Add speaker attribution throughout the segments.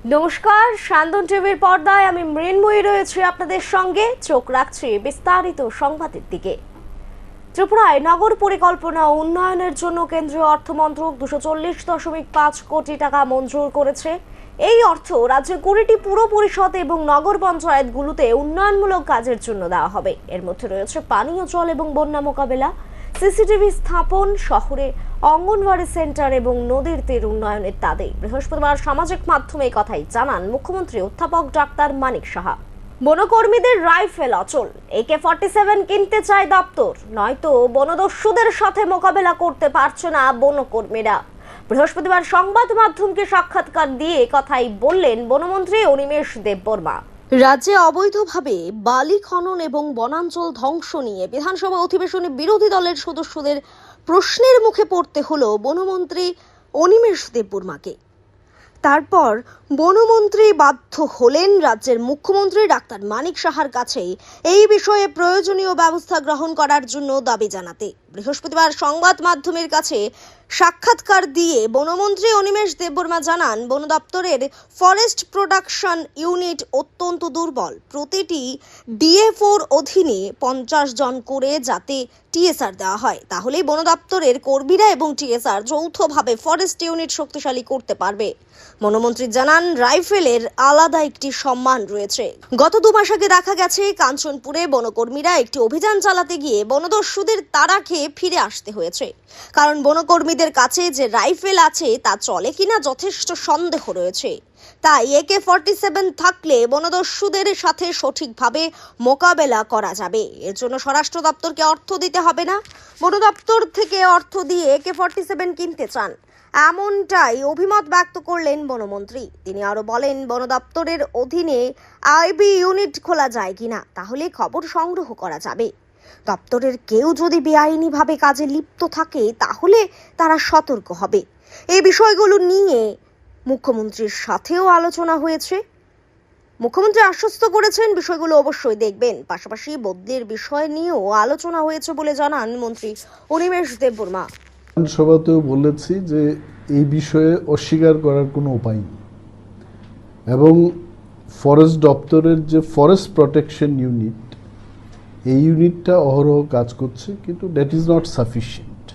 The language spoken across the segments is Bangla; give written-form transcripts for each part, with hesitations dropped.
Speaker 1: নমস্কার, শান্তন টিভির পর্দায় আমি মৃন্ময়ী রয়েছি আপনাদের সঙ্গে। চোখ রাখছি বিস্তারিত সংবাদের দিকে। ত্রিপুরায় নগর পরিকল্পনা ও উন্নয়নের জন্য কেন্দ্রীয় অর্থমন্ত্রক 240.5 কোটি টাকা মঞ্জুর করেছে। এই অর্থ রাজ্যের 20টি পুর পরিষদ এবং নগর পঞ্চায়েতগুলোতে উন্নয়নমূলক কাজের জন্য দেওয়া হবে। এর মধ্যে রয়েছে পানীয় জল এবং বন্যা মোকাবেলা, সিসিটিভি স্থাপন, শহরে অঙ্গনওয়াড়ি সেন্টার এবং নদীর তীর উন্নয়নের দাবি। বৃহস্পতিবার সামাজিক মাধ্যমে এই কথাই জানান মুখ্যমন্ত্রী অধ্যাপক ডাক্তার মানিক সাহা। বনকর্মীদের রাইফেল অচল, AK-47 কিনতে চায় দপ্তর, নয়তো বনদস্যুদের সাথে মোকাবেলা করতে পারছে না বনকর্মীরা। বৃহস্পতিবার সংবাদ মাধ্যমকে সাক্ষাৎকার দিয়ে কথাই বললেন বনমন্ত্রী অনিমেষ দেববর্মা। রাজ্যে অবৈধভাবে বালি খনন এবং বনাঞ্চল ধ্বংস নিয়ে বিধানসভা অধিবেশনে বিরোধী দলের সদস্যদের প্রশ্নের মুখে পড়তে হলো বনমন্ত্রী অনিমেষ দেববর্মাকে। তারপর বনমন্ত্রী বাধ্য হলেন রাজ্যের মুখ্যমন্ত্রী ডাক্তার মানিক সাহার কাছে এই বিষয়ে প্রয়োজনীয় ব্যবস্থা গ্রহণ করার জন্য দাবি জানাতে। বৃহস্পতিবার সংবাদ মাধ্যমের কাছে সাক্ষাৎকার দিয়ে বনমন্ত্রী অনিমেষ দেববর্মা জানান, বন দপ্তরের ফরেস্ট প্রোডাকশন ইউনিট অত্যন্ত দুর্বল। প্রতিটি DA4 অধীনে 50 জন করে যাতে TSR দেওয়া হয়, তাহলেই বন দপ্তরের কর্মীরা এবং TSR যৌথভাবে ফরেস্ট ইউনিট শক্তিশালী করতে পারবে। বনমন্ত্রী জানান, রাইফেলের আলাদা একটি সম্মান রয়েছে। গত 2 মাস আগে দেখা গেছে কাঞ্চনপুরে বনকর্মীরা একটি অভিযান চালাতে গিয়ে বনদস্যুদের তাড়া খেয়ে ফিরে আসতে হয়েছে, কারণ বনকর্মীদের কাছে যে রাইফেল আছে তা চলে কিনা যথেষ্ট সন্দেহ রয়েছে। তাই AK-47 থাকলে বনদস্যুদের সাথে সঠিকভাবে মোকাবেলা করা যাবে। এর জন্য স্বরাষ্ট্র দপ্তরকে অর্থ দিতে হবে না, বন দপ্তর থেকে অর্থ দিয়ে AK-47 কিনতে চান, এমনটাই অভিমত ব্যক্ত করলেন বনমন্ত্রী। তিনি আরো বলেন, বন দপ্তরের অধীনে IB ইউনিট খোলা যায় কিনা, তাহলে খবর সংগ্রহ করা যাবে। দপ্তরের কেউ যদি বেআইনিভাবে কাজে লিপ্ত থাকে তাহলে তারা সতর্ক হবে। এই বিষয়গুলো নিয়ে মুখ্যমন্ত্রীর সাথেও আলোচনা হয়েছে। মুখ্যমন্ত্রী আশ্বস্ত করেছেন বিষয়গুলো অবশ্যই দেখবেন। পাশাপাশি বদলির বিষয় নিয়েও আলোচনা হয়েছে বলে জানান মন্ত্রী অনিমেষ দেববর্মা।
Speaker 2: সভাতেও বলেছি যে এই বিষয়ে অস্বীকার করার কোনো উপায় নেই, এবং ফরেস্ট দপ্তরের যে ফরেস্ট প্রোটেকশন ইউনিট, এই ইউনিটটা অহরহ কাজ করছে, কিন্তু দ্যাট ইজ নট সাফিসিয়েন্ট।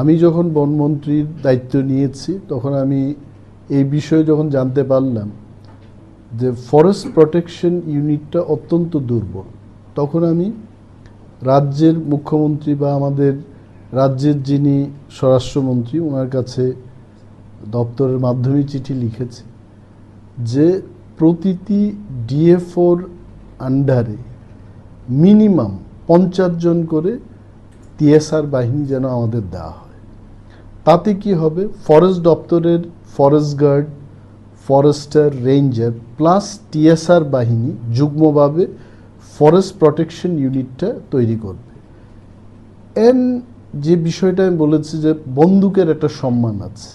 Speaker 2: আমি যখন বনমন্ত্রীর দায়িত্ব নিয়েছি তখন আমি এই বিষয়ে যখন জানতে পারলাম যে ফরেস্ট প্রোটেকশন ইউনিটটা অত্যন্ত দুর্বল, তখন আমি রাজ্যের মুখ্যমন্ত্রী বা আমাদের রাজ্যের যিনি স্বরাষ্ট্রমন্ত্রী, ওনার কাছে দপ্তরের মাধ্যমে চিঠি লিখেছি যে প্রতিটি DA4 আন্ডারে মিনিমাম 50 জন করে TSR বাহিনী যেন আমাদের দেওয়া হয়। তাতে কি হবে, ফরেস্ট দপ্তরের forest guard, forester, ranger plus TSR বাহিনী যুগ্মভাবে ফরেস্ট প্রোটেকশন ইউনিটটা তৈরি করবে। যে বিষয়টা আমি বলেছি যে বন্দুকের একটা সম্মান আছে।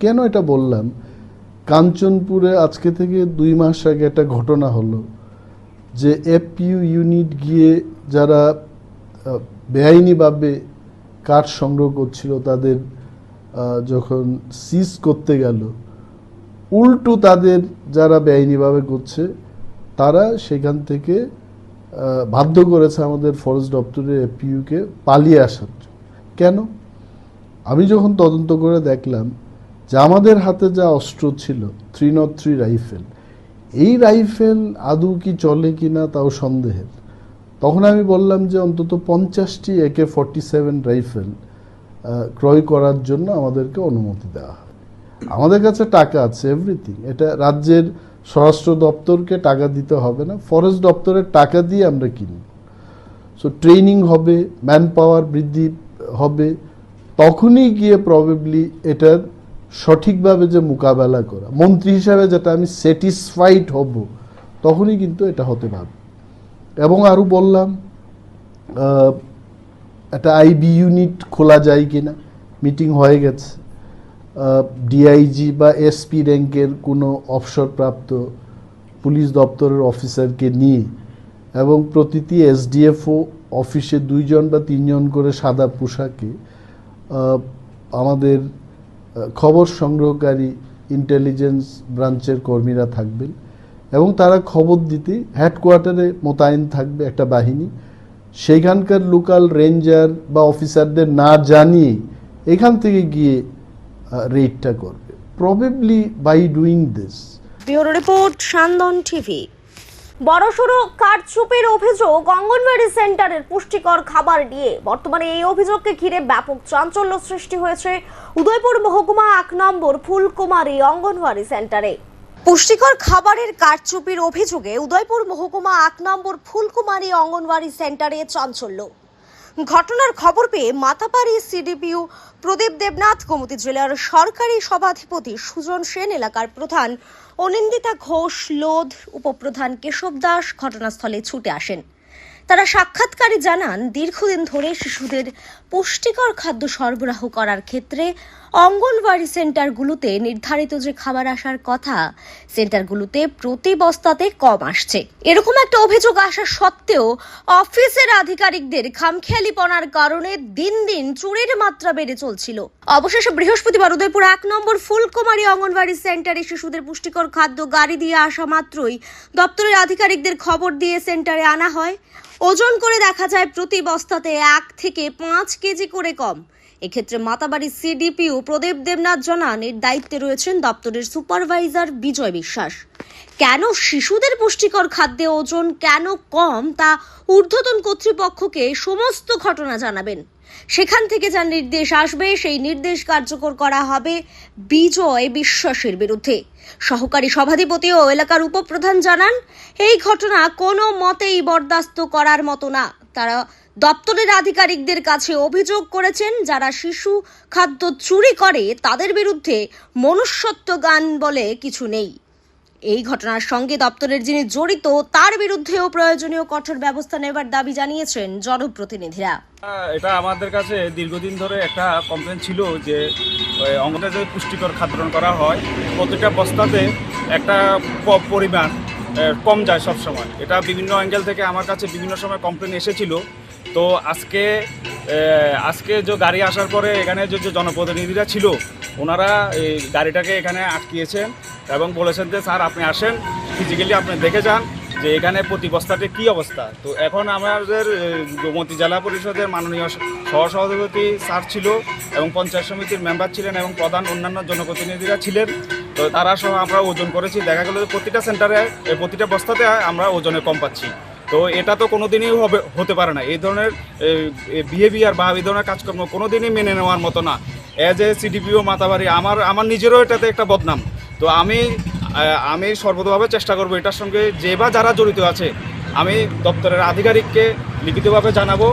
Speaker 2: কেন এটা বললাম, কাঞ্চনপুরে আজকে থেকে 2 মাস আগে একটা ঘটনা হলো যে FPU ইউনিট গিয়ে যারা বেআইনিভাবে কাঠ সংগ্রহ করছিল তাদের যখন সিজ করতে গেল, উল্টো তাদের যারা বেআইনিভাবে করছে তারা সেখান থেকে বাধ্য করেছে আমাদের ফরেস্ট দপ্তরের FPU-কে পালিয়ে আসার জন্য। কেন? আমি যখন তদন্ত করে দেখলাম যে আমাদের হাতে যা অস্ত্র ছিল 303 রাইফেল, এই রাইফেল আদৌ কি চলে কিনা তাও সন্দেহের। তখন আমি বললাম যে অন্তত 50টি AK-47 রাইফেল ক্রয় করার জন্য আমাদেরকে অনুমতি দেওয়া হয়। আমাদের কাছে টাকা আছে, এভরিথিং। এটা রাজ্যের স্বরাষ্ট্র দপ্তরকে টাকা দিতে হবে না, ফরেস্ট দপ্তরের টাকা দিয়ে আমরা কিনব। সো ট্রেনিং হবে, ম্যান পাওয়ার বৃদ্ধি হবে, তখনই গিয়ে প্রবাবলি এটার সঠিকভাবে যে মোকাবেলা করা, মন্ত্রী হিসাবে যেটা আমি স্যাটিসফাইড হব, তখনই কিন্তু এটা হতে পারবে। এবং আরও বললাম একটা IB ইউনিট খোলা যায় কিনা, মিটিং হয়ে গেছে। DIG বা SP র্যাঙ্কের কোনো অবসরপ্রাপ্ত পুলিশ দপ্তরের অফিসারকে নিয়ে এবং প্রতিটি SDFO অফিসে 2 জন বা 3 জন করে সাদা পোশাকে আমাদের খবর সংগ্রহকারী ইন্টেলিজেন্স ব্রাঞ্চের কর্মীরা থাকবেন এবং তারা খবর দিতে হেডকোয়ার্টারে মোতায়েন থাকবে একটা বাহিনী। সেইখানকার লোকাল রেঞ্জার বা অফিসারদের না জানিয়ে এখান থেকে গিয়ে রেডটা করবে। Probably by doing this.
Speaker 1: Bureau report Syandan TV. বড়সড় কারচুপির অভিযোগ অঙ্গনওয়াড়ি সেন্টারের পুষ্টিকর খাবার নিয়ে। বর্তমানে এই অভিযোগকে ঘিরে ব্যাপক চাঞ্চল্য সৃষ্টি হয়েছে উদয়পুর মহকুমা 1 নম্বর ফুলকুমারী অঙ্গনওয়াড়ি সেন্টারে। পুষ্টিকর খাবারের কারচুপির অভিযোগে উদয়পুর মহকুমা 1 নম্বর ফুলকুমারী অঙ্গনওয়াড়ি সেন্টারে চাঞ্চল্য। ঘটনার খবর পেয়ে মাতাপাড়ি সিডিপিও প্রদীপ দেবনাথ, গোমতী জেলার সরকারি সভাধিপতি সুজন সেন, এলাকার প্রধান অনিন্দিতা ঘোষ, লোধ উপপ্রধান কেশব দাস ঘটনাস্থলে ছুটে আসেন। তারা সাক্ষাৎকারে জানান, দীর্ঘদিন ধরে শিশুদের পুষ্টিকর খাদ্য সরবরাহ করার ক্ষেত্রে অঙ্গনওয়াড়ি সেন্টারগুলোতে নির্ধারিত যে খাবার আসার কথা, সেন্টারগুলোতে প্রতি বস্তাতে কম আসছে। এরকম একটা অভিযোগ আসা সত্ত্বেও অফিসের আধিকারিকদের খামখেয়ালিপনার কারণে দিন দিন চুরির মাত্রা বেড়ে চলছিল। অবশেষে বৃহস্পতিবার উদয়পুর 1 নম্বর ফুলকুমারী অঙ্গনওয়াড়ি সেন্টারে শিশুদের পুষ্টিকর খাদ্য গাড়ি দিয়ে আসা মাত্রই দপ্তরের আধিকারিকদের খবর দিয়ে সেন্টারে আনা হয়। ওজন করে দেখা যায় প্রতি বস্তাতে 1 থেকে 5 কেজি করে কম। এক্ষেত্রে মাতাবাড়ি সিডিপিও প্রদীপ দেবনাথ জানান, এর দায়িত্বে রয়েছেন দপ্তরের সুপারভাইজার বিজয় বিশ্বাস। কেন শিশুদের পুষ্টিকর খাদ্যে ওজন কেন কম তা ঊর্ধ্বতন কর্তৃপক্ষকে সমস্ত ঘটনা জানাবেন। সেখান থেকে যা নির্দেশ আসবে সেই নির্দেশ কার্যকর করা হবে বিজয় বিশ্বাসের বিরুদ্ধে। সহকারী সভাধিপতি ও এলাকার উপপ্রধান জানান, এই ঘটনা কোনো মতেই বরদাস্ত করার মতো না। তারা দপ্তরের আধিকারিকদের কাছে অভিযোগ করেছেন, যারা শিশু খাদ্য চুরি করে তাদের বিরুদ্ধে মনুষ্যত্বজ্ঞান বলে কিছু নেই। এই ঘটনার সঙ্গে দপ্তরের যিনি জড়িত তার বিরুদ্ধেও প্রয়োজনীয় কঠোর ব্যবস্থা নেবার দাবি জানিয়েছেন জনপ্রতিনিধিরা।
Speaker 3: এটা আমাদের কাছে দীর্ঘদিন ধরে একটা কমপ্লেন ছিল যে অঙ্গনওয়াড়িতে যে পুষ্টিকর খাদ্য করা হয় প্রত্যেকটা বস্তাতে একটা পরিমাণ কম যায় সব সময়। এটা বিভিন্ন অ্যাঙ্গেল থেকে আমার কাছে বিভিন্ন সময় কমপ্লেন এসেছিল। তো আজকে যে গাড়ি আসার পরে এখানে যে জনপ্রতিনিধিরা ছিল ওনারা এই গাড়িটাকে এখানে আটকিয়েছেন এবং বলেছেন যে স্যার আপনি আসেন, ফিজিক্যালি আপনি দেখে যান যে এখানে প্রতি বস্তাতে কী অবস্থা। তো এখন আমাদের গোমতী জেলা পরিষদের মাননীয় সহসভাপতি স্যার ছিল এবং পঞ্চায়েত সমিতির মেম্বার ছিলেন এবং প্রধান অন্যান্য জনপ্রতিনিধিরা ছিলেন। তো তারা সহ আমরা ওজন করেছি, দেখা গেল যে প্রতিটা সেন্টারে প্রতিটা বস্তাতে আমরা ওজনে কম পাচ্ছি। তো এটা তো কোনো দিনই হতে পারে না। এই ধরনের বিহেভিয়ার বা এই ধরনের কাজকর্ম কোনো দিনই মেনে নেওয়ার মতো না। অ্যাজ এ সিডিপিও মাতাবাড়ি আমার নিজেরও এটাতে একটা বদনাম। তো আমি সর্বতভাবে চেষ্টা করব এটার সঙ্গে যে বা যারা জড়িত আছে আমি দপ্তরের আধিকারিককে লিখিতভাবে জানাবো,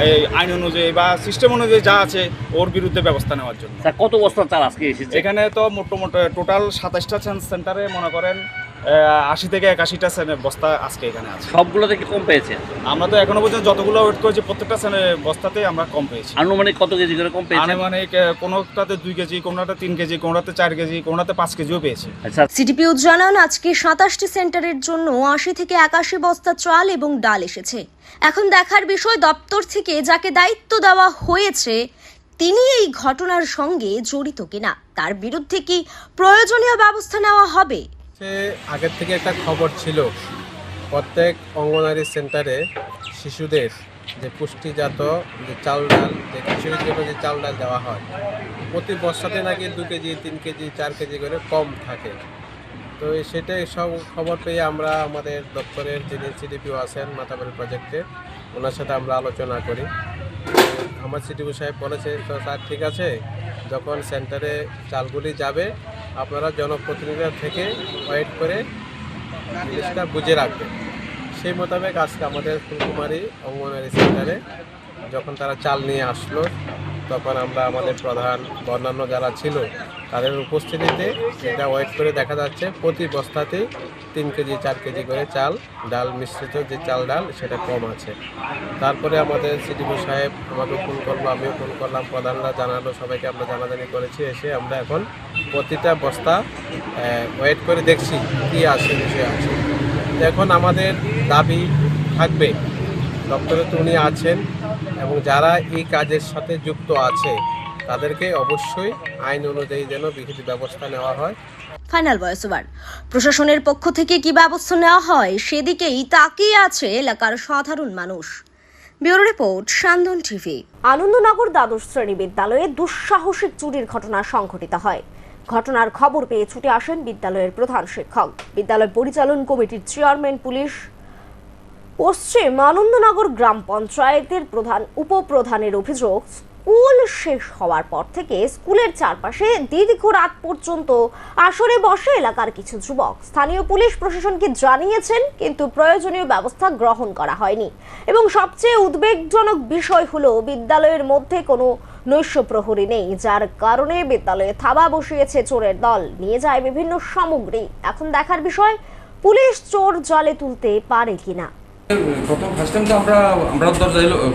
Speaker 3: এই আইন অনুযায়ী বা সিস্টেম অনুযায়ী যা আছে ওর বিরুদ্ধে ব্যবস্থা নেওয়ার জন্য।
Speaker 4: কত বস্তা চাল আজকে এসেছে?
Speaker 3: এখানে তো মোটামুটি টোটাল 27টা সেন্টারে মনে করেন 80 থেকে 81টা বস্তা আজকে এখানে আছে।
Speaker 4: সবগুলো থেকে কম পেয়েছে?
Speaker 3: আমরা তো এখনো পর্যন্ত যতগুলো ওয়েট করেছি প্রত্যেকটা বস্তাতে আমরা কম পেয়েছি।
Speaker 4: আনুমানিক কত কেজি করে কম পেয়েছে?
Speaker 3: আনুমানিক কোনোটাতে 2 কেজি, কোনোটাতে 3 কেজি, কোনোটাতে 4 কেজি, কোনোটাতে 5 কেজিও পেয়েছি।
Speaker 4: আচ্ছা,
Speaker 1: সিডিপিও জানান, আজকে 27টি সেন্টারের জন্য 80 থেকে 81 বস্তা চাল এবং ডাল এসেছে। এখন দেখার বিষয় দপ্তর থেকে যাকে দায়িত্ব দেওয়া হয়েছে তিনি এই ঘটনার সঙ্গে জড়িত কিনা, তার বিরুদ্ধে কি প্রয়োজনীয় ব্যবস্থা নেওয়া হবে।
Speaker 5: আগের থেকে একটা খবর ছিল প্রত্যেক অঙ্গনওয়াড়ি সেন্টারে শিশুদের যে পুষ্টিজাত যে চাল ডাল, যে কিশোরের জন্য যে চাল ডাল দেওয়া হয় প্রতি বস্তাতে নাকি 2 কেজি, 3 কেজি, 4 কেজি করে কম থাকে। তো সেটাই সব খবর পেয়ে আমরা আমাদের দপ্তরের যিনি সিডিপিও আছেন মাতাবাড়ি প্রজেক্টে ওনার সাথে আমরা আলোচনা করি। আমার সিডিপিও সাহেব বলেছে, তো স্যার ঠিক আছে, যখন সেন্টারে চালগুলি যাবে আপনারা জনপ্রতিনিধিরা থেকে ওয়েট করে জিনিসটা বুঝে রাখবেন। সেই মোতাবেক আজকে আমাদের ফুলকুমারী অঙ্গনওয়াড়ি সেন্টারে যখন তারা চাল নিয়ে আসলো তখন আমরা আমাদের প্রধান অন্যান্য যারা ছিল তাদের উপস্থিতিতে এটা ওয়েট করে দেখা যাচ্ছে প্রতি বস্তাতেই 3 কেজি 4 কেজি করে চাল ডাল মিশ্রিত যে চাল ডাল সেটা কম আছে। তারপরে আমাদের সিডিপিও সাহেব আমাকে ফোন করলো, আমিও ফোন করলাম, প্রধানরা জানালো, সবাইকে আমরা জানাজানি করেছি। এসে আমরা এখন প্রতিটা বস্তা ওয়েট করে দেখছি কী আসে, বিষয় আছে। এখন আমাদের দাবি থাকবে, দপ্তরে তো উনি আছেন এবং যারা এই কাজের সাথে যুক্ত আছে তাদেরকে অবশ্যই আইন অনুযায়ী যেন বিহিত ব্যবস্থা নেওয়া হয়
Speaker 1: ফাইনাল ভয়েস ওভার। প্রশাসনের পক্ষ থেকে কি ব্যবস্থা নেওয়া হয় সেদিকেই তাকিয়ে আছে এলাকার সাধারণ মানুষ। Bureau report, Syandan TV. Anandanagar দ্বাদশ শ্রেণী বিদ্যালয়ে দুঃসাহসিক চুরির ঘটনা সংঘটিত হয়। ঘটনার খবর পেয়ে ছুটে আসেন বিদ্যালয়ের প্রধান শিক্ষক, বিদ্যালয় পরিচালন কমিটির চেয়ারম্যান, পুলিশ। পশ্চিম আনন্দনগর গ্রাম পঞ্চায়েতের প্রধান উপপ্রধানের অভিযোগ, স্কুল শেষ হওয়ার পর থেকে স্কুলের চারপাশে দীর্ঘ রাত পর্যন্ত আসরে বসে এলাকার কিছু যুবক। স্থানীয় পুলিশ প্রশাসনকে জানিয়েছেন, কিন্তু প্রয়োজনীয় ব্যবস্থা গ্রহণ করা হয়নি। এবং সবচেয়ে উদ্বেগজনক বিষয় হলো বিদ্যালয়ের মধ্যে কোনো নৈশ প্রহরী নেই, যার কারণে বিদ্যালয়ে থাবা বসিয়েছে চোরের দল, নিয়ে যায় বিভিন্ন সামগ্রী। এখন দেখার বিষয়, পুলিশ চোর জালে তুলতে পারে কিনা।
Speaker 6: প্রথম ফার্স্ট টাইম তো আমরা দরজা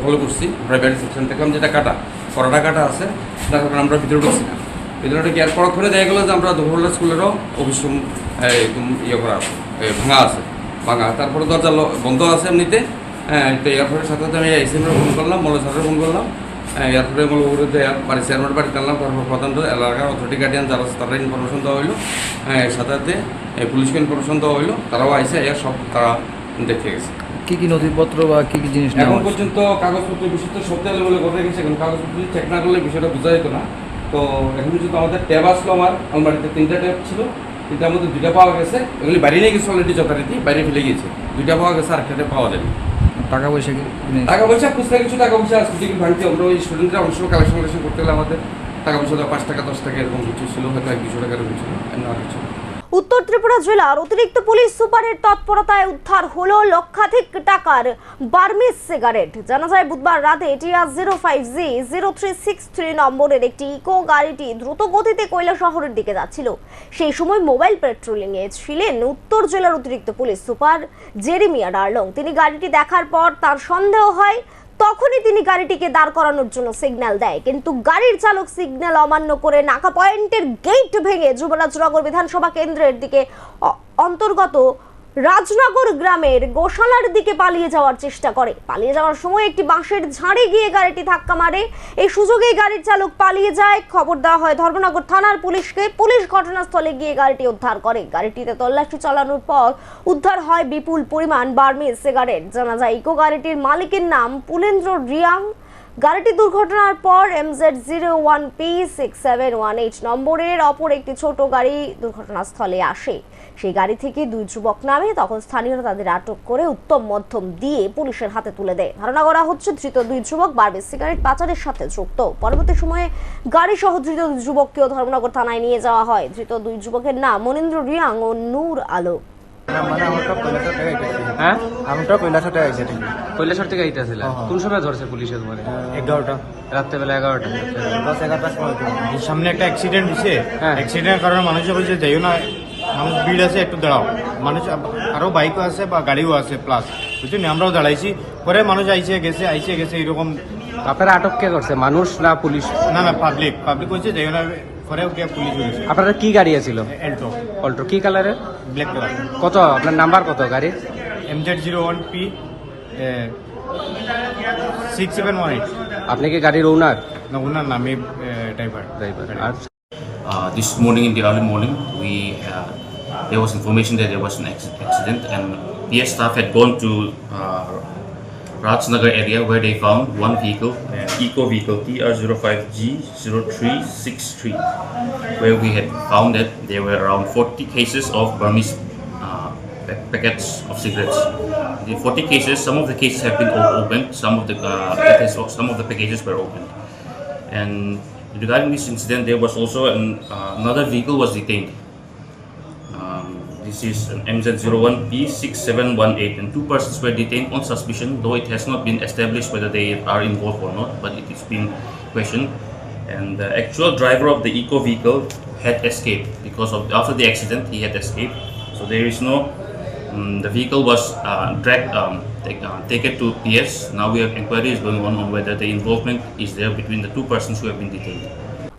Speaker 6: ফলো করছি প্রাইভেট সেকশন থেকে, যেটা করাটা কাটা আছে, তারপরে আমরা ভিতরে ঢুকছি না। ভিতরে গিয়ার পরক্ষণে দেখা গেলো যে আমরা দুপুরবেলা স্কুলেরও অফিস রুম একদম ভাঙা আছে ভাঙা, তারপরে দরজা বন্ধ আছে এমনিতে। তো এয়ারপোর্টের সাথে সাথে আমি এসএমরে ফোন করলাম, মলে স্যারের ফোন করলাম, এয়ারপোর্টে মূলত বাড়ি চেয়ারম্যান বাড়ি টানলাম, তারপর প্রধান এলাকার অথরিটি গার্ডিয়ান যারা আছে তারা ইনফরমেশন দেওয়া হইলো, সাথে সাথে পুলিশকে ইনফরমেশন দেওয়া হইলো, তারাও আইসে সব তারা দেখে গেছে।
Speaker 7: কি কি নথিপত্র বা কি কি জিনিস
Speaker 6: এখন পর্যন্ত কাগজপত্র বিষয় তো সব বলে কথা গেছে, এখন কাগজপত্র চেক না করলে বিষয়টা বোঝা যেত না। তো এখন পর্যন্ত আমাদের ট্যাব আসলো, আমার আলমারিতে 3টা ট্যাব ছিল, 3টার মধ্যে 2টা পাওয়া গেছে, এগুলি বাইরে নিয়ে গেছে অলরেডি, যথারীতি বাইরে ফেলে গিয়েছে। 2টা পাওয়া গেছে, আর একটা ট্যাব পাওয়া যাবে।
Speaker 7: টাকা পয়সা কি
Speaker 6: টাকা পয়সা খুচরা কিছু টাকা পয়সা টিকিট ভাঙতে আমরা ওই স্টুডেন্টরা অনেক সময় কালেকশন করতে গেলে আমাদের টাকা পয়সা 5 টাকা 10 টাকা এরকম কিছু ছিল, হয়তো 100-200 টাকার কিছু না কিছু।
Speaker 1: উত্তর ত্রিপুরা জেলার অতিরিক্ত পুলিশ সুপারের তৎপরতায় উদ্ধার হলো লক্ষাধিক টাকার বার্মিজ সিগারেট। জানা যায়, বুধবার রাতে টিআর 05G0363 নম্বরের একটি ইকো গাড়িটি দ্রুত গতিতে কৈলা শহরের দিকে যাচ্ছিল। সেই সময় মোবাইল পেট্রোলিং এ ছিলেন উত্তর জেলার অতিরিক্ত পুলিশ সুপার জেরেমিয়া ডার্লং। তিনি গাড়িটি দেখার পর তার সন্দেহ হয়, তখনই তিনি গাড়িটিকে দাঁড় করানোর জন্য সিগন্যাল দেয়, কিন্তু গাড়ির চালক সিগন্যাল অমান্য করে নাকা পয়েন্টের গেট ভেঙে যুবরাজনগর বিধানসভা কেন্দ্রের দিকে অন্তর্গত রাজনগর গ্রামের গোশালার দিকে পালিয়ে যাওয়ার চেষ্টা করে। পালিয়ে যাওয়ার সময় একটি বাঁশের ঝাড়ে গিয়ে গাড়িটি ধাক্কা মারে। এই সুযোগেই গাড়ির চালক পালিয়ে যায়। খবর দেওয়া হয় ধর্মনগর থানার পুলিশকে। পুলিশ ঘটনাস্থলে গিয়ে গাড়িটি উদ্ধার করে। গাড়িটিতে তল্লাশি চালানোর পর উদ্ধার হয় বিপুল পরিমাণ বার্মিজ সিগারেট। জানা যায়, ইকো গাড়িটির মালিকের নাম পুলেন্দ্র রিয়াং। গাড়িটি দুর্ঘটনার পর MZ01P6718 নম্বরের অপর একটি ছোট গাড়ি দুর্ঘটনাস্থলে আসে। সেই গাড়ি থেকে 2 যুবক নামে, তখন স্থানীয়রা তাদের আটক করে উত্তম মধ্যম দিয়ে পুলিশের হাতে তুলে দেয়। ধারণা করা হচ্ছে ধৃত 2 যুবক বার্মিজ সিগারেট পাচারের সাথে যুক্ত। পরবর্তী সময়ে গাড়ি সহ ধৃত 2 যুবককেও ধর্মনগর থানায় নিয়ে যাওয়া হয়। ধৃত 2 যুবকের নাম মনীন্দ্র রিয়াং ও নূর আলো।
Speaker 8: হ্যাঁ,
Speaker 9: আমটা কৈলাসতে আইছে ঠিক
Speaker 8: কৈলাসর থেকে আইতেছিল। কোন সময় ধরছে পুলিশে তোমারে?
Speaker 9: 11টা
Speaker 8: রাত্রেবেলা 11টা।
Speaker 9: 10-11টার সময়।
Speaker 10: সামনে একটা অ্যাক্সিডেন্ট হয়েছে,
Speaker 8: হ্যাঁ।
Speaker 10: অ্যাক্সিডেন্টের কারণে মানুষে বলছে যাইও না, মানুষ ভিড় আছে, একটু দাঁড়াও। মানুষ আরও বাইকও আছে বা গাড়িও আছে প্লাস, বুঝছেন, আমরাও দাঁড়াইছি। পরে মানুষ আইসে গেছে এরকম।
Speaker 8: আপনারা আটক কে করছে, মানুষ না পুলিশ?
Speaker 10: না পাবলিক বলছে যাইও না, পরে ওকে পুলিশ হয়েছে।
Speaker 8: আপনারা কি গাড়ি আছিল?
Speaker 10: এল্টো।
Speaker 8: অল্টো কি কালারের?
Speaker 10: Black colour.
Speaker 8: কত আপনার নাম্বার কত গাড়ির?
Speaker 10: MZ01P6718।
Speaker 8: আপনি কি গাড়ির ওনার?
Speaker 10: না, ওনার নামে ড্রাইভার।
Speaker 8: আর
Speaker 11: This morning, in the early morning, there was information that there was an accident, and PS staff had gone to Rajnagar area where they found one vehicle, eco vehicle TR05G0363, where we had found that there were around 40 cases of Burmese packets of cigarettes. The 40 cases, some of the cases have been opened, some of the packages were opened, and regarding this incident, there was also another vehicle was detained. This is an MZ01P6718, and 2 persons were detained on suspicion, though it has not been established whether they are involved or not, but it is being questioned. And the actual driver of the eco vehicle had escaped because after the accident he had escaped. So there is no. The vehicle was taken to PS. Now we have inquiries going on whether the involvement is there between the 2 persons who have been detained.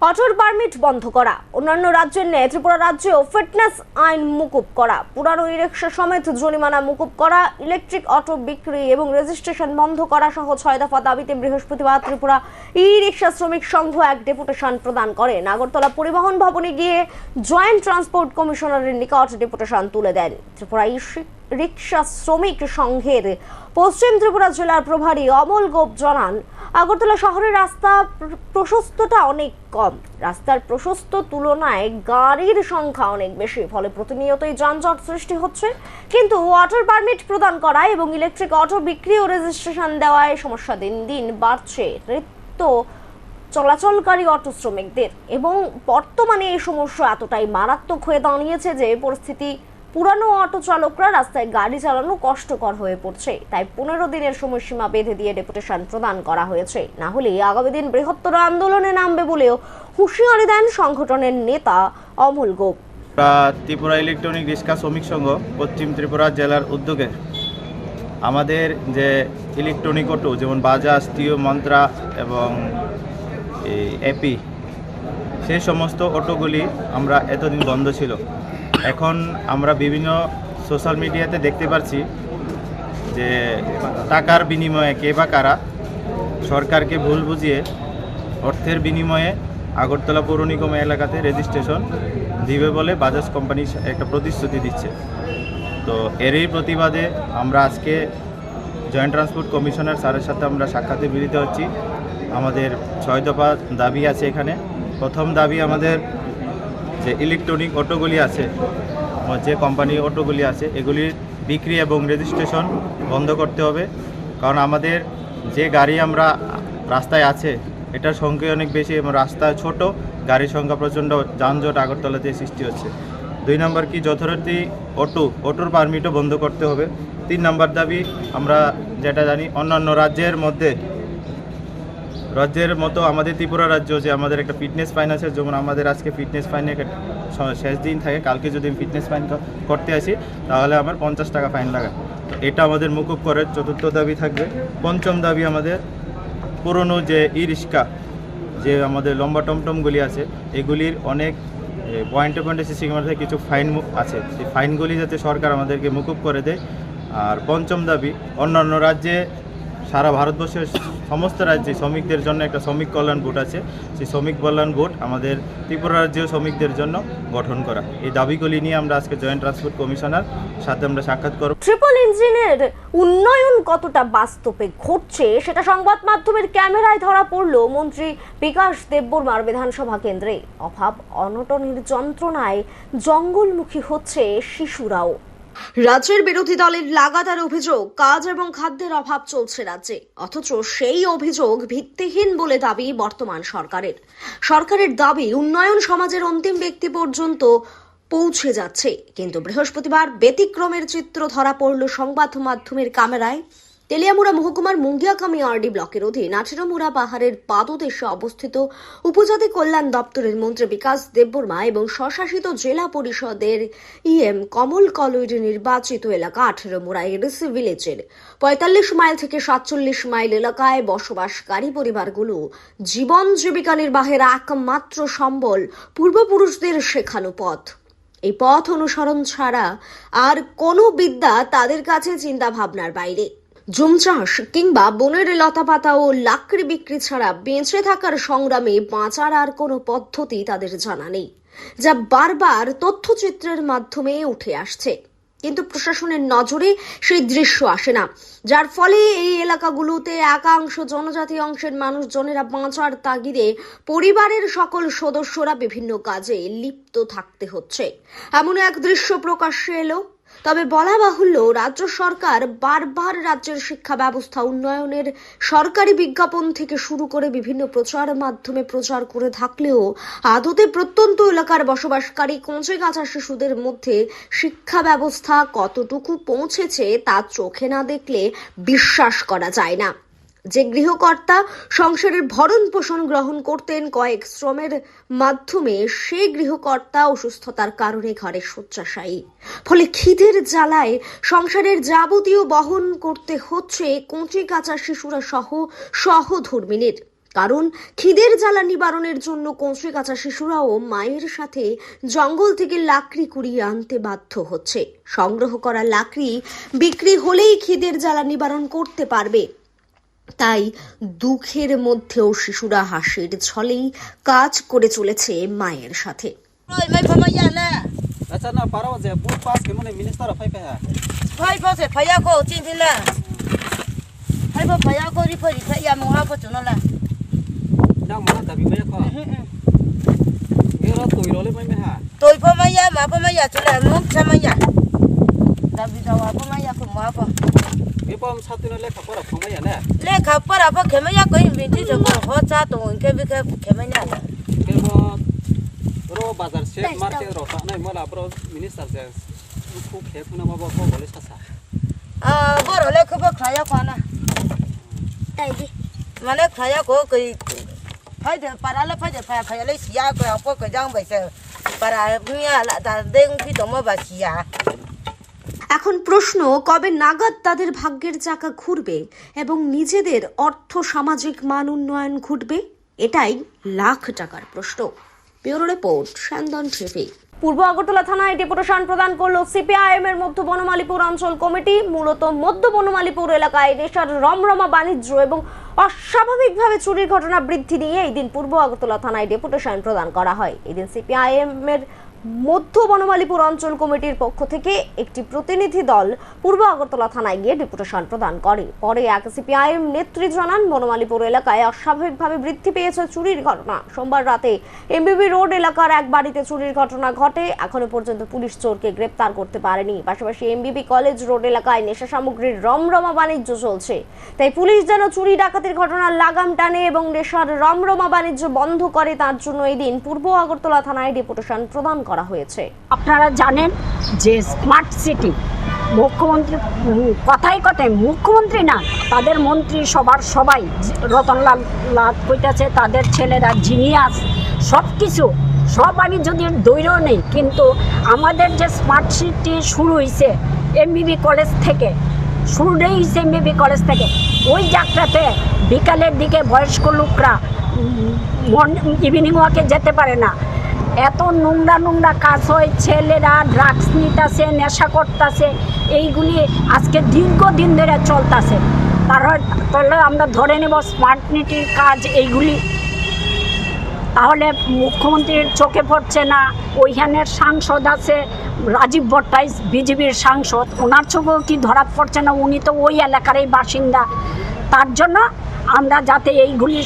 Speaker 1: অটোর পারমিট বন্ধ করা, অন্যান্য রাজ্যের ন্যায় ত্রিপুরা রাজ্যেও ফিটনেস আইন মুকুব করা, পুরানো ই রিক্সা সমেত জরিমানা মুকুব করা, ইলেকট্রিক অটো বিক্রি এবং রেজিস্ট্রেশন বন্ধ করা সহ 6 দফা দাবিতে বৃহস্পতিবার ত্রিপুরা ই রিক্সা শ্রমিক সংঘ এক ডেপুটেশন প্রদান করে নাগরতলা পরিবহন ভবনে গিয়ে জয়েন্ট ট্রান্সপোর্ট কমিশনারের নিকট ডেপুটেশন তুলে দেন। ত্রিপুরা ই রিক্সা শ্রমিক সংঘের পশ্চিম ত্রিপুরা জেলার প্রভারী অমল গোপ জানান, আগরতলা শহরের রাস্তা প্রশস্ততা অনেক কম, রাস্তার প্রশস্ত তুলনায় গাড়ির সংখ্যা অনেক বেশি, ফলে প্রতিনিয়তই যানজট সৃষ্টি হচ্ছে। কিন্তু অটোর পারমিট প্রদান করা এবং ইলেকট্রিক অটো বিক্রি ও রেজিস্ট্রেশন দেওয়ায় সমস্যা দিন দিন বাড়ছে নিত্য চলাচলকারী অটো শ্রমিকদের, এবং বর্তমানে এই সমস্যা এতটাই মারাত্মক হয়ে দাঁড়িয়েছে যে পরিস্থিতি পুরানো অটো চালকরা রাস্তায় গাড়ি চালানো কষ্টকর হয়ে পড়ছে। তাই 15 দিনের সময়সীমা বেঁধে দিয়ে ডেপুটেশন প্রদান করা হয়েছে, না হলে আগামী দিন বৃহত্তর আন্দোলনে নামবে বলেও হুঁশিয়ারি দেন সংগঠনের নেতা অমল গোপ।
Speaker 10: ত্রিপুরা ইলেকট্রনিক রিক্সা শ্রমিক সংঘ পশ্চিম ত্রিপুরা জেলার উদ্যোগে আমাদের যে ইলেকট্রনিক অটো যেমন বাজাজ, টিও, মন্ত্রা এবং এপি, সেই সমস্ত অটোগুলি আমরা এতদিন বন্ধ ছিল। এখন আমরা বিভিন্ন সোশ্যাল মিডিয়াতে দেখতে পাচ্ছি যে টাকার বিনিময়ে কে বা কারা সরকারকে ভুল বুঝিয়ে অর্থের বিনিময়ে আগরতলা পৌর নিগম এলাকাতে রেজিস্ট্রেশন দিবে বলে বাজাজ কোম্পানি একটা প্রতিশ্রুতি দিচ্ছে। তো এরই প্রতিবাদে আমরা আজকে জয়েন্ট ট্রান্সপোর্ট কমিশনার স্যারের সাথে আমরা সাক্ষাতে মিলিত হচ্ছি। আমাদের 6 দফা দাবি আছে এখানে। প্রথম দাবি আমাদের যে ইলেকট্রনিক অটোগুলি আছে, যে কোম্পানি অটোগুলি আছে, এগুলির বিক্রি এবং রেজিস্ট্রেশন বন্ধ করতে হবে। কারণ আমাদের যে গাড়ি আমরা রাস্তায় আছে এটার সংখ্যা অনেক বেশি এবং রাস্তা ছোট, গাড়ির সংখ্যা প্রচণ্ড, যানজট আগরতলাতে সৃষ্টি হচ্ছে। 2 নম্বর কি যথারীতি অটোর পারমিটও বন্ধ করতে হবে। 3 নম্বর দাবি আমরা যেটা জানি অন্যান্য রাজ্যের মতো আমাদের ত্রিপুরা রাজ্য যে আমাদের একটা ফিটনেস ফাইন আছে, যেমন আমাদের আজকে ফিটনেস ফাইনে শেষ দিন থাকে, কালকে যদি ফিটনেস ফাইন করতে আসি তাহলে আমার 50 টাকা ফাইন লাগে। তো এটা আমাদের মুকুব করে 4র্থ দাবি থাকবে। 5ম দাবি আমাদের পুরনো যে ই রিক্সা, যে আমাদের লম্বা টমটমগুলি আছে, এগুলির অনেক পয়েন্টে সিসি ক্যামেরা কিছু ফাইন আছে, সেই ফাইনগুলি যাতে সরকার আমাদেরকে মুকুব করে দেয়। আর 5ম দাবি অন্যান্য রাজ্যে, সারা ভারতবর্ষের সমস্ত রাজ্যে শ্রমিকদের জন্য একটা শ্রমিক কল্যাণ বোর্ড আছে, সেই শ্রমিক কল্যাণ বোর্ড আমাদের ত্রিপুরা রাজ্যেও শ্রমিকদের জন্য গঠন করা। এই দাবিগুলি নিয়ে আমরা আজকে জয়েন্ট ট্রান্সপোর্ট কমিশনার সাথে আমরা সাক্ষাৎ করব।
Speaker 1: ট্রিপল ইঞ্জিনের উন্নয়ন কতটা বাস্তবে ঘটছে সেটা সংবাদ মাধ্যমের ক্যামেরায় ধরা পড়ল মন্ত্রী বিকাশ দেববর্মার বিধানসভা কেন্দ্রে। অভাব অনটনের যন্ত্রণায় জঙ্গলমুখী হচ্ছে শিশুরাও। রাজ্যের বিরোধী দলের লাগাতার অভিযোগ কাজ এবং খাদ্যের অভাব চলছে রাজ্যে, অথচ সেই অভিযোগ ভিত্তিহীন বলে দাবি বর্তমান সরকারের দাবি উন্নয়ন সমাজের অন্তিম ব্যক্তি পর্যন্ত পৌঁছে যাচ্ছে। কিন্তু বৃহস্পতিবার ব্যতিক্রমের চিত্র ধরা পড়ল সংবাদ মাধ্যমের ক্যামেরায়। তেলিয়ামুড়া মহকুমার মুঙ্গিয়াকামি আরডি ব্লকের অধীন আঠিরোমুড়া পাহাড়ের পাদদেশে অবস্থিত উপজাতি কল্যাণ দপ্তরের মন্ত্রী বিকাশ দেববর্মা এবং স্বশাসিত জেলা পরিষদের ইএম কমল কলইর নির্বাচিত এলাকা আঠিরোমুড়া এডিসি ভিলেজের 45 মাইল থেকে 47 মাইল এলাকায় বসবাসকারী পরিবারগুলো জীবন জীবিকা নির্বাহের একমাত্র সম্বল পূর্বপুরুষদের শেখানো পথ। এই পথ অনুসরণ ছাড়া আর কোনো বিদ্যা তাদের কাছে চিন্তা ভাবনার বাইরে। জুম চাষ কিংবা বনের লতাপাতা ও লাকড়ি বিক্রি ছাড়া বেঁচে থাকার সংগ্রামে বাঁচার আর কোনো পদ্ধতি তাদের জানা নেই, যা বারবার তথ্যচিত্রের মাধ্যমে উঠে আসছে। কিন্তু প্রশাসনের নজরে সেই দৃশ্য আসে না, যার ফলে এই এলাকাগুলোতে একাংশ জনজাতি অংশের মানুষজনেরা বাঁচার তাগিদে পরিবারের সকল সদস্যরা বিভিন্ন কাজে লিপ্ত থাকতে হচ্ছে। এমন এক দৃশ্য প্রকাশ্যে এলো। তবে বলা বাহুল্য, রাজ্য সরকার বারবার রাজ্যের শিক্ষা ব্যবস্থা উন্নয়নের সরকারি বিজ্ঞাপন থেকে শুরু করে বিভিন্ন প্রচার মাধ্যমে প্রচার করে থাকলেও আদতে প্রত্যন্ত এলাকার বসবাসকারী কঞ্চে কাঁচা শিশুদের মধ্যে শিক্ষা ব্যবস্থা কতটুকু পৌঁছেছে তা চোখে না দেখলে বিশ্বাস করা যায় না। যে গৃহকর্তা সংসারের ভরণ পোষণ গ্রহণ করতেন কয়েক শ্রমের মাধ্যমে, সেই গৃহকর্তা অসুস্থতার কারণে ঘরে শয্যাশায়ী। ফলে খিদের জ্বালায় সংসারের যাবতীয় বহন করতে হচ্ছে কচি কাঁচা শিশুরা সহ সহধর্মিনীর। কারণ খিদের জ্বালা নিবারণের জন্য কঞ্চিকাঁচা শিশুরাও মায়ের সাথে জঙ্গল থেকে লাকড়ি কুড়িয়ে আনতে বাধ্য হচ্ছে। সংগ্রহ করা লাকড়ি বিক্রি হলেই খিদের জ্বালা নিবারণ করতে পারবে। তাই দুঃখের মধ্যেও শিশুরা হাসির ছলেই কাজ করে চলেছে মায়ের সাথে। এখন প্রশ্ন, কবে নাগাদ তাদের ভাগ্যের চাকা ঘুরবে এবং নিজেদের অর্থ সামাজিক মান উন্নয়ন ঘটবে? এটাই লাখ টাকার প্রশ্ন। Bureau report, Syandan TV. পূর্ব আগরতলা থানায় ডেপুটেশন প্রদান করল সিপিআইএম এর মধ্য বনমালীপুর অঞ্চল কমিটি। মূলত মধ্য বনমালীপুর এলাকায় নেশার রমরমা বাণিজ্য এবং অস্বাভাবিকভাবে চুরির ঘটনা বৃদ্ধি নিয়ে এই দিন পূর্ব আগরতলা থানায় ডেপুটেশন প্রদান করা হয়। এদিন সিপিআইএম এর মধ্য বনমালীপুর অঞ্চল কমিটির পক্ষ থেকে একটি প্রতিনিধি দল পূর্ব আগরতলা থানায় গিয়ে ডেপুটেশন প্রদান করে। পরে এক সিপিআইএম নেত্রী জানান, বনমালীপুর এলাকায় অস্বাভাবিকভাবে বৃদ্ধি পেয়েছে চুরির ঘটনা। সোমবার রাতে এমবিবি রোড এলাকার এক বাড়িতে চুরির ঘটনা ঘটে। এখনো পর্যন্ত পুলিশ চোরকে গ্রেপ্তার করতে পারেনি। পাশাপাশি এমবিবি কলেজ রোড এলাকায় নেশা সামগ্রীর রমরমা বাণিজ্য চলছে। তাই পুলিশ যেন চুরি ডাকাতির ঘটনার লাগাম টানে এবং নেশার রমরমা বাণিজ্য বন্ধ করে, তার জন্য এই দিন পূর্ব আগরতলা থানায় ডেপুটেশন প্রদান করা হয়েছে।
Speaker 12: আপনারা জানেন যে স্মার্ট সিটি মুখ্যমন্ত্রী কথায় কথায়, মুখ্যমন্ত্রী না, তাদের মন্ত্রী সবাই রতনলাল কইতাছে তাদের ছেলেরা জিনিয়াস, সব কিছু সব আমি যদি দৈর্য নেই, কিন্তু আমাদের যে স্মার্ট সিটি শুরু হয়েছে এমবিবি কলেজ থেকে, শুরুটাই হয়েছে এমবিবি কলেজ থেকে। ওই যাত্রাতে বিকালের দিকে বয়স্ক লোকরা ইভিনিং ওয়াকে যেতে পারে না। এত নোংরা কাজ হয়, ছেলেরা ড্রাগস নিতেছে, নেশা করতেছে, এইগুলি আজকে দীর্ঘদিন ধরে চলতেছে। তাহলে আমরা ধরে নেব স্মার্ট সিটির কাজ এইগুলি, তাহলে মুখ্যমন্ত্রীর চোখে পড়ছে না। ওইখানের সাংসদ আছে রাজীব ভট্টাচার্য, বিজেপির সাংসদ, ওনার চোখেও কি ধরা পড়ছে না? উনি তো ওই এলাকারই বাসিন্দা। তার জন্য আমরা যাতে এইগুলি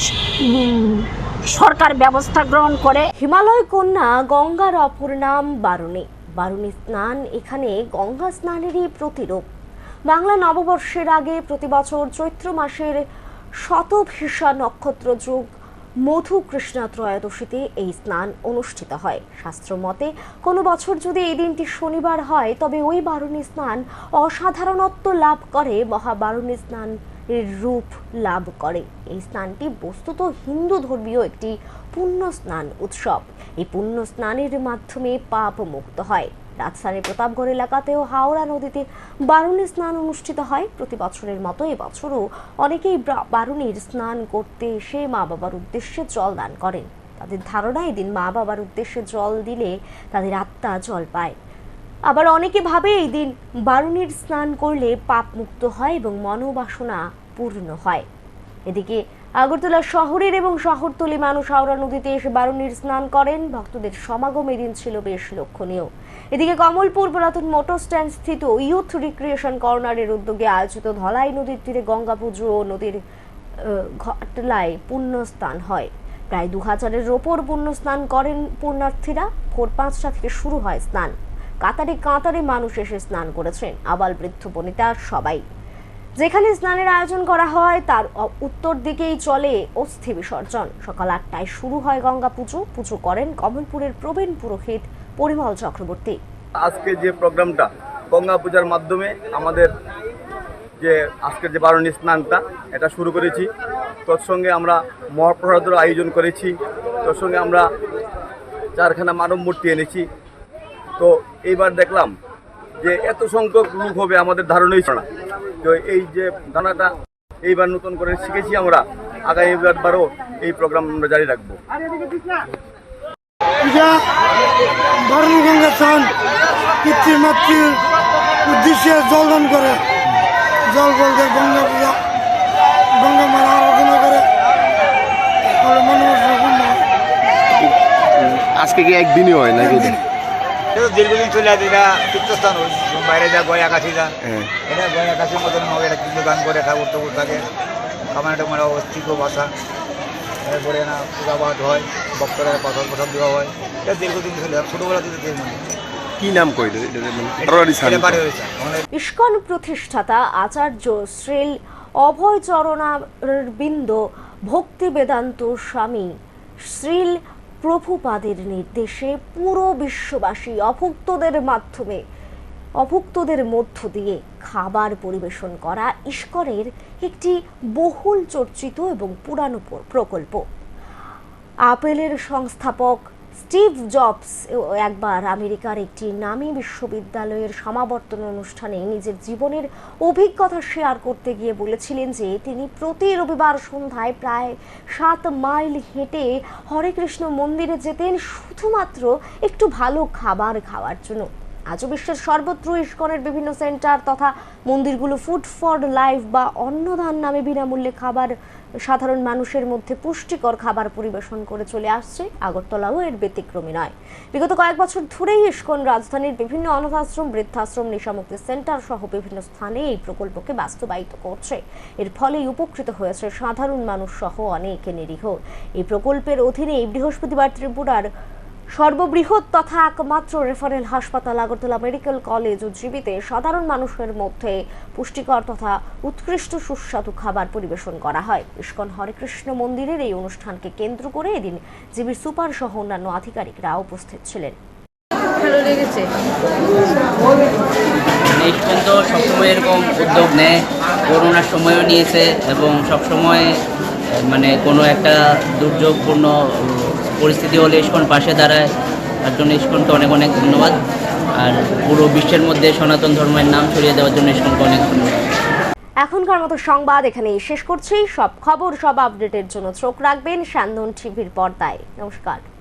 Speaker 12: সরকার ব্যবস্থা গ্রহণ করে।
Speaker 1: হিমালয় কন্যা গঙ্গার অপর নাম বারুণী। বারুণী স্নান এখানে গঙ্গা স্নানেরই প্রতিরূপ। বাংলা নববর্ষের আগে প্রতি বছর চৈত্র মাসের শতভিষা নক্ষত্র যুগ মধু কৃষ্ণা ত্রয়োদশীতে এই স্নান অনুষ্ঠিত হয়। শাস্ত্র মতে কোনো বছর যদি এই দিনটি শনিবার হয়, তবে ওই বারুণী স্নান অসাধারণত্ব লাভ করে, মহাবারুণী স্নান এর রূপ লাভ করে। এই স্নানটি বস্তুত হিন্দু ধর্মীয় একটি পুণ্য স্নান উৎসব। এই পুণ্য স্নানের মাধ্যমে পাপ মুক্ত হয়। রাজধানীর প্রতাপগড় এলাকাতেও হাওড়া নদীতে বারুণী স্নান অনুষ্ঠিত হয়। প্রতি বছরের মতো এবছরও অনেকেই বারুণীর স্নান করতে এসে মা বাবার উদ্দেশ্যে জল দান করেন। তাদের ধারণা, এদিন মা বাবার উদ্দেশ্যে জল দিলে তাদের আত্মা জল পায়। আবার অনেকে ভাবে এই দিন বারুণীর স্নান করলে পাপ মুক্ত হয় এবং মনোবাসনা পূর্ণ হয়। এদিকে আগরতলা শহরের এবং শহরতলি মানুষ হাওড়া নদীতে এসে বারুণীর স্নান করেন। ভক্তদের সমাগম এদিন ছিল বেশ লক্ষণীয়। এদিকে কমলপুর পুরাতন মোটর স্ট্যান্ড স্থিত ইউথ রিক্রিয়েশন কর্নারের উদ্যোগে আয়োজিত ধলাই নদীর তীরে গঙ্গা পুজো ও নদীর ঘাটলায় পুণ্য স্নান হয়। প্রায় 2000-এর ওপর পুণ্য স্নান করেন পুণ্যার্থীরা। ভোর 5টা থেকে শুরু হয় স্নান। কাতারে মানুষ এসে স্নান করেছেন, আবাল বৃদ্ধ বনিতা সবাই। যেখানে স্নানের আয়োজন করা হয় তার উত্তর দিকেই চলে অস্থি বিসর্জন। সকাল 8টায় শুরু হয় গঙ্গা পুজো। পুজো করেন কমলপুরের প্রবীণ পুরোহিত পরিমল চক্রবর্তী।
Speaker 13: আজকে যে প্রোগ্রামটা গঙ্গা পূজার মাধ্যমে আমাদের যে আজকের যে বারুণী স্নানটা এটা শুরু করেছি, তৎসঙ্গে আমরা মহাপ্রসাদের আয়োজন করেছি, তৎসঙ্গে আমরা 4খানা মানব মূর্তি এনেছি। তো এইবার দেখলাম যে এত সংখ্যক লোক হবে আমাদের ধারণাই ছিল না। তো এই যে ধারণাটা এইবার নতুন করে শিখেছি আমরা। আগামীবারও এই প্রোগ্রাম আমরা জারি রাখবো।
Speaker 14: গঙ্গা স্নান পিতৃমাতৃর উদ্দেশ্যে জলদান করে, জল বলতে গঙ্গা পূজা, গঙ্গা মারা আরাধনা করে।
Speaker 9: আজকে কি একদিনই হয় নাকি?
Speaker 15: দীর্ঘদিন চলে আছে, এটা তীর্থস্থান, বাইরে যা গয়া কাছি যা, এটা গয়া কাছির মতন হবে, এটা কিছু গান করে ঠাকুর টাকুর থাকে, খামারে টামারে অস্থিত বাসা, এরপরে না পূজা পাঠ হয়, ভক্তরা প্রসাদ প্রসাদ দেওয়া হয়, এটা দীর্ঘদিন চলে যায়, ছোটোবেলা থেকে
Speaker 9: কি নাম কইল?
Speaker 1: ইস্কন প্রতিষ্ঠাতা আচার্য শ্রীল অভয় চরণারবিন্দ ভক্তি বেদান্ত স্বামী শ্রীল প্রভুপাদের নির্দেশে পুরো বিশ্ববাসী অভুক্তদের মধ্য দিয়ে খাবার পরিবেশন করা ইস্কনের একটি বহুল চর্চিত এবং পুরানো প্রকল্প। আপেলের সংস্থাপক স্টিভ জবস একবার আমেরিকার একটি নামী বিশ্ববিদ্যালয়ের সমাবর্তন অনুষ্ঠানে নিজের জীবনের অভিজ্ঞতা শেয়ার করতে গিয়ে বলেছিলেন যে তিনি প্রতি রবিবার সন্ধ্যায় প্রায় 7 মাইল হেঁটে হরে কৃষ্ণ মন্দিরে যেতেন শুধুমাত্র একটু ভালো খাবার খাওয়ার জন্য। আজও বিশ্বের সর্বত্র ইস্কনের বিভিন্ন সেন্টার তথা মন্দিরগুলো ফুড ফর লাইফ বা অন্নদান নামে বিনামূল্যে খাবার সাধারণ মানুষের মধ্যে পুষ্টিকর খাবার পরিবেশন করে চলে আসছে। আগরতলাও এর ব্যতিক্রমী নয়। বিগত কয়েক বছর ধরেই ইস্কন রাজধানীর বিভিন্ন অনাথাশ্রম, বৃদ্ধাশ্রম, নেশামুক্তি সেন্টার সহ বিভিন্ন স্থানে এই প্রকল্পকে বাস্তবায়িত করছে। এর ফলে উপকৃত হয়েছে সাধারণ মানুষ সহ অনেক নিরীহ। এই প্রকল্পের অধীনে বৃহস্পতিবার ত্রিপুরার সর্ববৃহৎ তথা একমাত্র রেফারেল হাসপাতাল আগরতলা মেডিকেল কলেজ উজ্জীবিতে সাধারণ মানুষের মধ্যে পুষ্টিকর তথা উৎকৃষ্ট সুস্বাদু খাবার পরিবেশন করা হয়। ইস্কন হরেকৃষ্ণ মন্দিরের এই অনুষ্ঠানকে কেন্দ্র করে এদিন জিবির সুপার সহ অন্যান্য আধিকারিকরা উপস্থিত ছিলেন।
Speaker 16: ভালো লেগেছে।
Speaker 17: ইস্কন তো সবসময় এরকম উদ্যোগ নেয়, করোনার সময়ও নিয়েছে এবং সবসময় মানে কোনো একটা দুর্যোগপূর্ণ পরিস্থিতি হলে ইস্কন পাশে দাঁড়ায়, তার জন্য ইস্কনকে অনেক অনেক ধন্যবাদ। আর পুরো বিশ্বের মধ্যে সনাতন ধর্মের নাম ছড়িয়ে দেওয়ার জন্য ইস্কনকে অনেক ধন্যবাদ।
Speaker 1: এখনকার মতো সংবাদ এখানেই শেষ করছি। সব খবর, সব আপডেটের জন্য চোখ রাখবেন স্যান্দন টিভির পর্দায়। নমস্কার।